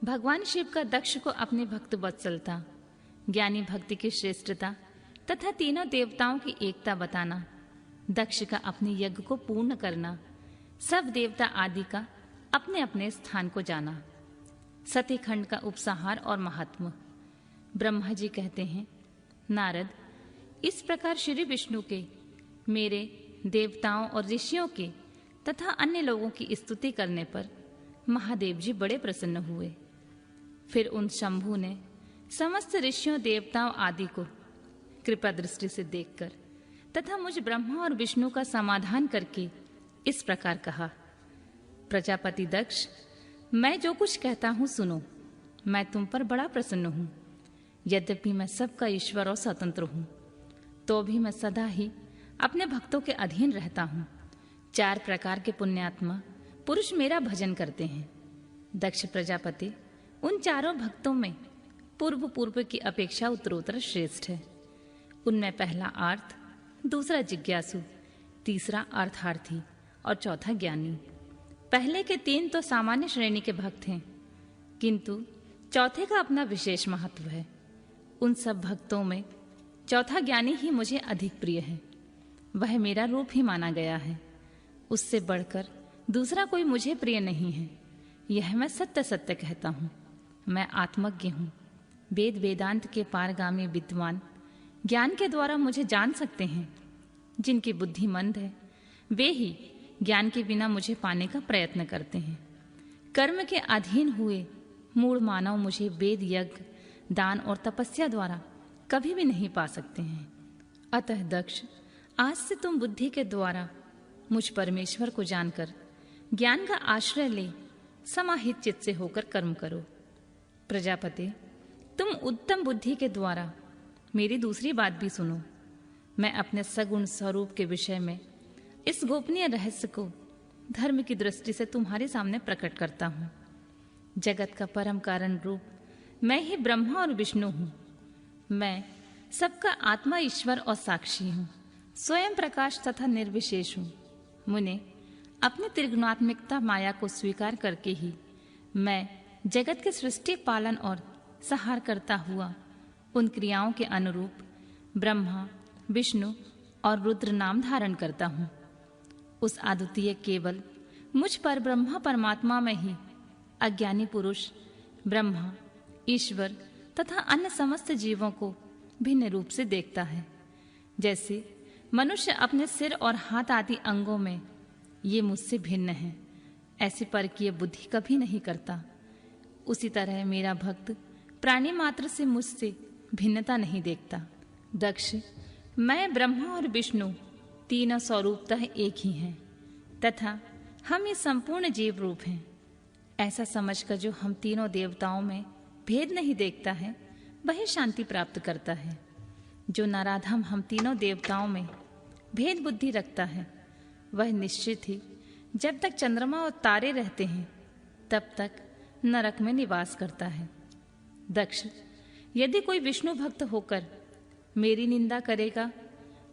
भगवान शिव का दक्ष को अपने भक्त वत्सलता, ज्ञानी भक्ति की श्रेष्ठता तथा तीनों देवताओं की एकता बताना, दक्ष का अपने यज्ञ को पूर्ण करना, सब देवता आदि का अपने अपने स्थान को जाना, सतीखंड का उपसंहार और महात्म। ब्रह्मा जी कहते हैं, नारद, इस प्रकार श्री विष्णु के, मेरे, देवताओं और ऋषियों के तथा अन्य लोगों की स्तुति करने पर महादेव जी बड़े प्रसन्न हुए। फिर उन शंभु ने समस्त ऋषियों देवताओं आदि को कृपा दृष्टि से देखकर तथा मुझ ब्रह्मा और विष्णु का समाधान करके इस प्रकार कहा, प्रजापति दक्ष, मैं जो कुछ कहता हूं सुनो। मैं तुम पर बड़ा प्रसन्न हूं। यद्यपि मैं सबका ईश्वर और स्वतंत्र हूं, तो भी मैं सदा ही अपने भक्तों के अधीन रहता हूं। 4 प्रकार के पुण्यात्मा पुरुष मेरा भजन करते हैं। दक्ष प्रजापति, उन चारों भक्तों में पूर्व की अपेक्षा उत्तरोत्तर श्रेष्ठ है। उनमें पहला आर्त, दूसरा जिज्ञासु, तीसरा अर्थार्थी और चौथा ज्ञानी। पहले के 3 तो सामान्य श्रेणी के भक्त हैं, किंतु चौथे का अपना विशेष महत्व है। उन सब भक्तों में चौथा ज्ञानी ही मुझे अधिक प्रिय है। वह मेरा रूप ही माना गया है। उससे बढ़कर दूसरा कोई मुझे प्रिय नहीं है। यह मैं सत्य सत्य कहता हूँ। मैं आत्मज्ञ हूँ। वेद वेदांत के पारगामी विद्वान ज्ञान के द्वारा मुझे जान सकते हैं। जिनकी बुद्धि मंद है वे ही ज्ञान के बिना मुझे पाने का प्रयत्न करते हैं। कर्म के अधीन हुए मूढ़ मानव मुझे वेद, यज्ञ, दान और तपस्या द्वारा कभी भी नहीं पा सकते हैं। अतः दक्ष, आज से तुम बुद्धि के द्वारा मुझ परमेश्वर को जानकर ज्ञान का आश्रय ले समाहित चित्त से होकर कर्म करो। प्रजापति, तुम उत्तम बुद्धि के द्वारा मेरी दूसरी बात भी सुनो। मैं अपने सगुण स्वरूप के विषय में इस गोपनीय रहस्य को धर्म की दृष्टि से तुम्हारे सामने प्रकट करता हूँ। जगत का परम कारण रूप मैं ही ब्रह्मा और विष्णु हूँ। मैं सबका आत्मा, ईश्वर और साक्षी हूँ। स्वयं प्रकाश तथा निर्विशेष हूँ। मुने, अपनी त्रिगुणात्मिकता माया को स्वीकार करके ही मैं जगत के सृष्टि, पालन और संहार करता हुआ उन क्रियाओं के अनुरूप ब्रह्मा, विष्णु और रुद्र नाम धारण करता हूँ। उस अद्वितीय केवल मुझ पर ब्रह्मा परमात्मा में ही अज्ञानी पुरुष ब्रह्मा, ईश्वर तथा अन्य समस्त जीवों को भिन्न रूप से देखता है। जैसे मनुष्य अपने सिर और हाथ आदि अंगों में ये मुझसे भिन्न है, ऐसी परकीय बुद्धि कभी नहीं करता। उसी तरह मेरा भक्त प्राणी मात्र से मुझसे भिन्नता नहीं देखता। दक्ष, मैं ब्रह्मा और विष्णु तीनों स्वरूपतः एक ही हैं तथा हम ये संपूर्ण जीव रूप हैं। ऐसा समझकर जो हम तीनों देवताओं में भेद नहीं देखता है वही शांति प्राप्त करता है। जो नराधम हम तीनों देवताओं में भेद बुद्धि रखता है वह निश्चित ही जब तक चंद्रमा और तारे रहते हैं तब तक नरक में निवास करता है। दक्ष, यदि कोई विष्णु भक्त होकर मेरी निंदा करेगा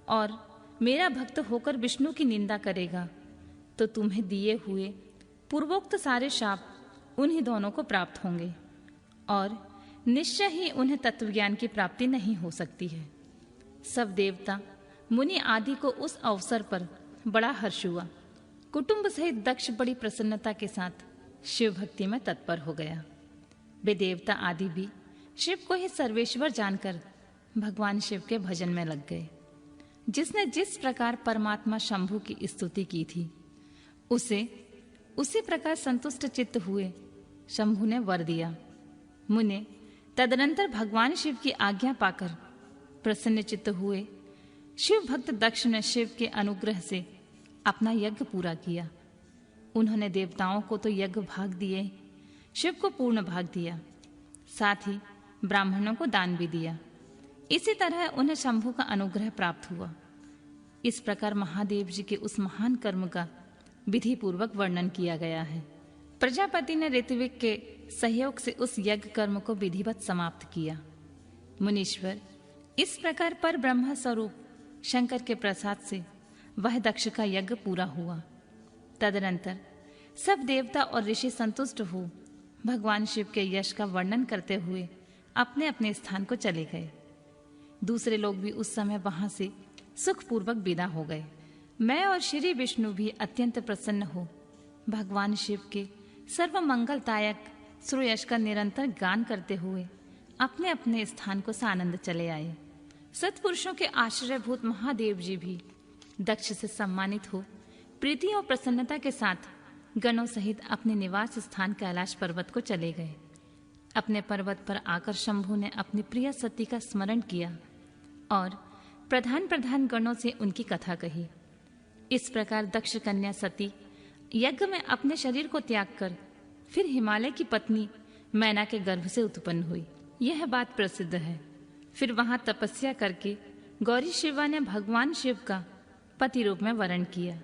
और मेरा भक्त होकर विष्णु की निंदा करेगा तो तुम्हें दिए हुए पूर्वोक्त सारे शाप उन्हीं दोनों को प्राप्त होंगे और निश्चय ही उन्हें तत्वज्ञान की प्राप्ति नहीं हो सकती है। सब देवता, मुनि आदि को उस अवसर पर बड़ा हर्ष हुआ। कुटुंब सहित दक्ष बड़ी प्रसन्नता के साथ शिव भक्ति में तत्पर हो गया। वे देवता आदि भी शिव को ही सर्वेश्वर जानकर भगवान शिव के भजन में लग गए। जिसने जिस प्रकार परमात्मा शंभु की स्तुति की थी उसी प्रकार संतुष्ट चित्त हुए शंभु ने वर दिया। मुने, तदनंतर भगवान शिव की आज्ञा पाकर प्रसन्न चित्त हुए शिव भक्त दक्ष ने शिव के अनुग्रह से अपना यज्ञ पूरा किया। उन्होंने देवताओं को तो यज्ञ भाग दिए, शिव को पूर्ण भाग दिया, साथ ही ब्राह्मणों को दान भी दिया। इसी तरह उन्हें शंभु का अनुग्रह प्राप्त हुआ। इस प्रकार महादेव जी के उस महान कर्म का विधि पूर्वक वर्णन किया गया है। प्रजापति ने ऋत्विक के सहयोग से उस यज्ञ कर्म को विधिवत समाप्त किया। मुनीश्वर, इस प्रकार पर ब्रह्म स्वरूप शंकर के प्रसाद से वह दक्ष का यज्ञ पूरा हुआ। तदनंतर सब देवता और ऋषि संतुष्ट हो भगवान शिव के यश का वर्णन करते हुए अपने अपने स्थान को चले गए। दूसरे लोग भी उस समय वहां से सुखपूर्वक विदा हो गए। मैं और श्री विष्णु भी अत्यंत प्रसन्न हो भगवान शिव के सर्व मंगलदायक श्रेयस का निरंतर गान करते हुए अपने अपने स्थान को सानंद चले आए। सत्पुरुषों के आश्रयभूत महादेव जी भी दक्ष से सम्मानित हो प्रीति और प्रसन्नता के साथ गणों सहित अपने निवास स्थान कैलाश पर्वत को चले गए। अपने पर्वत पर आकर शंभु ने अपनी प्रिय सती का स्मरण किया और प्रधान प्रधान गणों से उनकी कथा कही। इस प्रकार दक्ष कन्या सती यज्ञ में अपने शरीर को त्याग कर फिर हिमालय की पत्नी मैना के गर्भ से उत्पन्न हुई। यह बात प्रसिद्ध है। फिर वहां तपस्या करके गौरी शिवा ने भगवान शिव का पति रूप में वर्ण किया।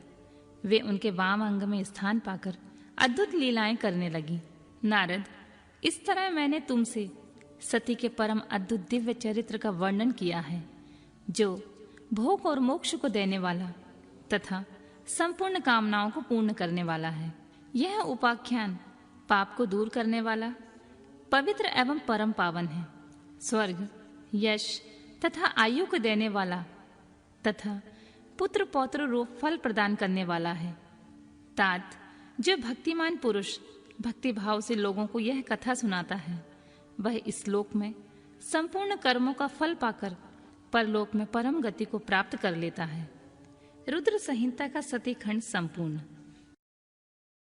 वे उनके वाम अंग में स्थान पाकर अद्भुत लीलाएं करने लगी। नारद, इस तरह मैंने तुमसे सती के परम अद्भुत दिव्य चरित्र का वर्णन किया है, जो भोग और मोक्ष को देने वाला तथा संपूर्ण कामनाओं को पूर्ण करने वाला है। यह उपाख्यान पाप को दूर करने वाला, पवित्र एवं परम पावन है। स्वर्ग, यश तथा आयु को देने वाला तथा पुत्र पौत्र रूप फल प्रदान करने वाला है। तात, जो भक्तिमान पुरुष भक्ति भाव से लोगों को यह कथा सुनाता है, वह इस लोक में संपूर्ण कर्मों का फल पाकर परलोक में परम गति को प्राप्त कर लेता है। रुद्र संहिता का सती खंड संपूर्ण।